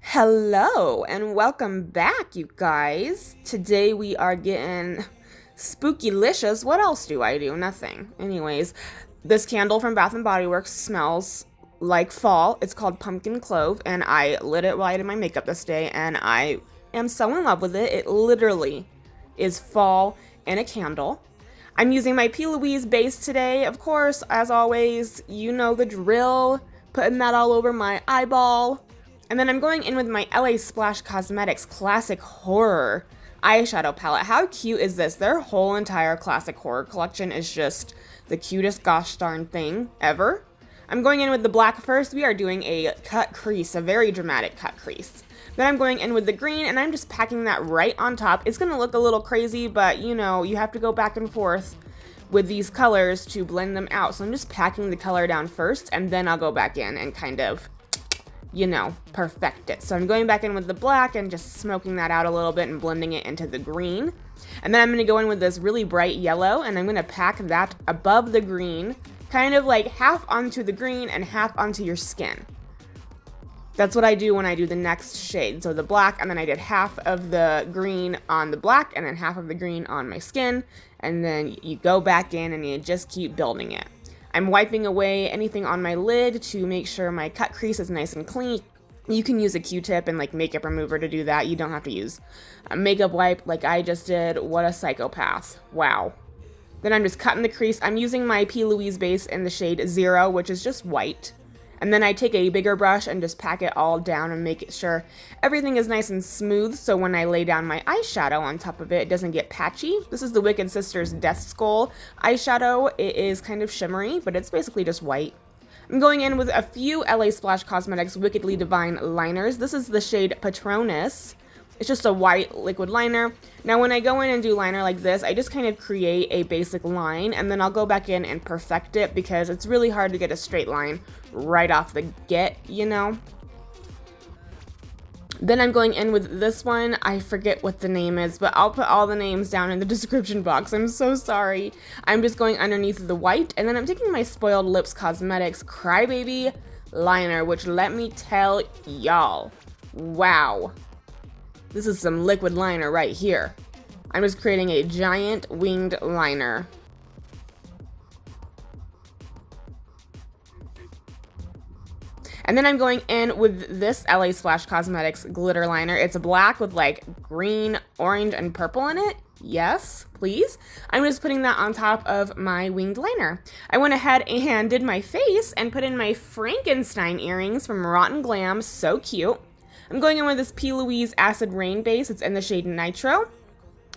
Hello and welcome back, you guys. Today we are getting spooky-licious. What else do I do? Nothing. Anyways, this candle from Bath & Body Works smells like fall. It's called Pumpkin Clove, and I lit it while I did my makeup this day, and I am so in love with it. It literally is fall in a candle. I'm using my P. Louise base today, of course, as always. You know the drill. Putting that all over my eyeball. And then I'm going in with my LA Splash Cosmetics Classic Horror eyeshadow palette. How cute is this? Their whole entire Classic Horror collection is just the cutest gosh darn thing ever. I'm going in with the black first. We are doing a cut crease, a very dramatic cut crease. Then I'm going in with the green, and I'm just packing that right on top. It's going to look a little crazy, but you know, you have to go back and forth with these colors to blend them out. So I'm just packing the color down first, and then I'll go back in and kind of, you know, perfect it. So I'm going back in with the black and just smoking that out a little bit and blending it into the green. And then I'm going to go in with this really bright yellow, and I'm going to pack that above the green, kind of like half onto the green and half onto your skin. That's what I do when I do the next shade. So the black, and then I did half of the green on the black and then half of the green on my skin. And then you go back in and you just keep building it. I'm wiping away anything on my lid to make sure my cut crease is nice and clean. You can use a Q-tip and like makeup remover to do that. You don't have to use a makeup wipe like I just did. What a psychopath. Wow. Then I'm just cutting the crease. I'm using my P. Louise base in the shade 0, which is just white. And then I take a bigger brush and just pack it all down and make sure everything is nice and smooth, so when I lay down my eyeshadow on top of it, it doesn't get patchy. This is the Wicked Sisters Death Skull eyeshadow. It is kind of shimmery, but it's basically just white. I'm going in with a few LA Splash Cosmetics Wickedly Divine liners. This is the shade Patronus. It's just a white liquid liner. Now when I go in and do liner like this, I just kind of create a basic line, and then I'll go back in and perfect it because it's really hard to get a straight line right off the get, you know? Then I'm going in with this one. I forget what the name is, but I'll put all the names down in the description box. I'm so sorry. I'm just going underneath the white, and then I'm taking my Spoiled Lips Cosmetics Crybaby liner, which let me tell y'all, wow. This is some liquid liner right here. I'm just creating a giant winged liner. And then I'm going in with this LA Splash Cosmetics glitter liner. It's black with like green, orange, and purple in it. Yes, please. I'm just putting that on top of my winged liner. I went ahead and did my face and put in my Frankenstein earrings from Rotten Glam. So cute. I'm going in with this P. Louise Acid Rain base. It's in the shade Nitro.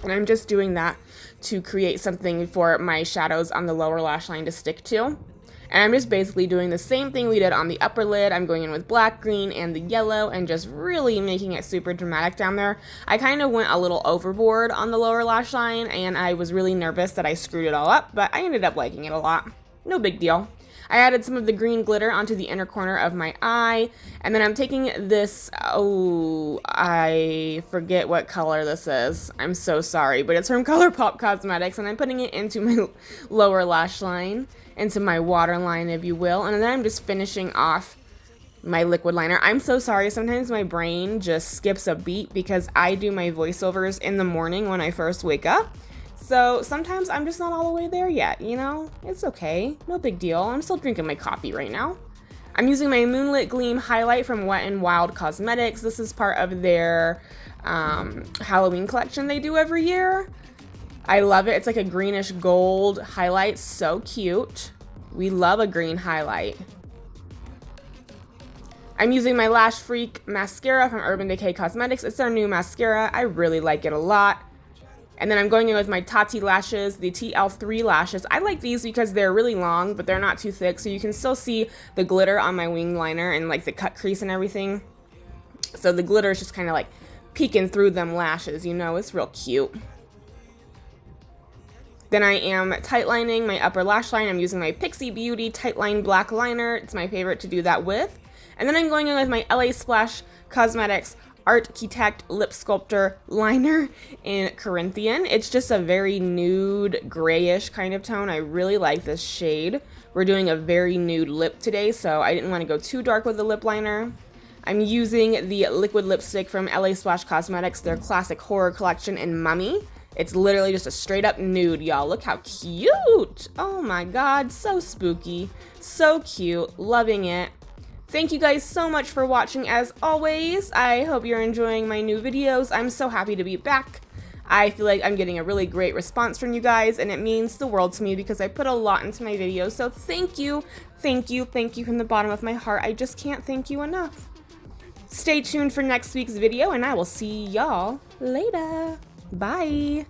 And I'm just doing that to create something for my shadows on the lower lash line to stick to. And I'm just basically doing the same thing we did on the upper lid. I'm going in with black, green, and the yellow and just really making it super dramatic down there. I kind of went a little overboard on the lower lash line, and I was really nervous that I screwed it all up, but I ended up liking it a lot. No big deal. I added some of the green glitter onto the inner corner of my eye, and then I'm taking this, I forget what color this is. I'm so sorry, but it's from Colourpop Cosmetics, and I'm putting it into my lower lash line, into my waterline, if you will, and then I'm just finishing off my liquid liner. I'm so sorry, sometimes my brain just skips a beat because I do my voiceovers in the morning when I first wake up. So sometimes I'm just not all the way there yet, you know? It's okay. No big deal. I'm still drinking my coffee right now. I'm using my Moonlit Gleam Highlight from Wet n Wild Cosmetics. This is part of their Halloween collection they do every year. I love it. It's like a greenish gold highlight. So cute. We love a green highlight. I'm using my Lash Freak mascara from Urban Decay Cosmetics. It's their new mascara. I really like it a lot. And then I'm going in with my Tatti lashes, the TL3 lashes. I like these because they're really long, but they're not too thick, so you can still see the glitter on my wing liner and like the cut crease and everything. So the glitter is just kind of like peeking through them lashes, you know, it's real cute. Then I am tightlining my upper lash line. I'm using my PIXI Beauty Tightline Black Liner. It's my favorite to do that with. And then I'm going in with my LA Splash Cosmetics Architect Lip Sculptor Liner in Corinthian. It's just a very nude, grayish kind of tone. I really like this shade. We're doing a very nude lip today, so I didn't want to go too dark with the lip liner. I'm using the liquid lipstick from LA Splash Cosmetics, their classic horror collection in Mummy. It's literally just a straight up nude, y'all. Look how cute. Oh my god, so spooky. So cute. Loving it. Thank you guys so much for watching as always. I hope you're enjoying my new videos. I'm so happy to be back. I feel like I'm getting a really great response from you guys, and it means the world to me because I put a lot into my videos. So thank you, thank you, thank you from the bottom of my heart. I just can't thank you enough. Stay tuned for next week's video, and I will see y'all later. Bye.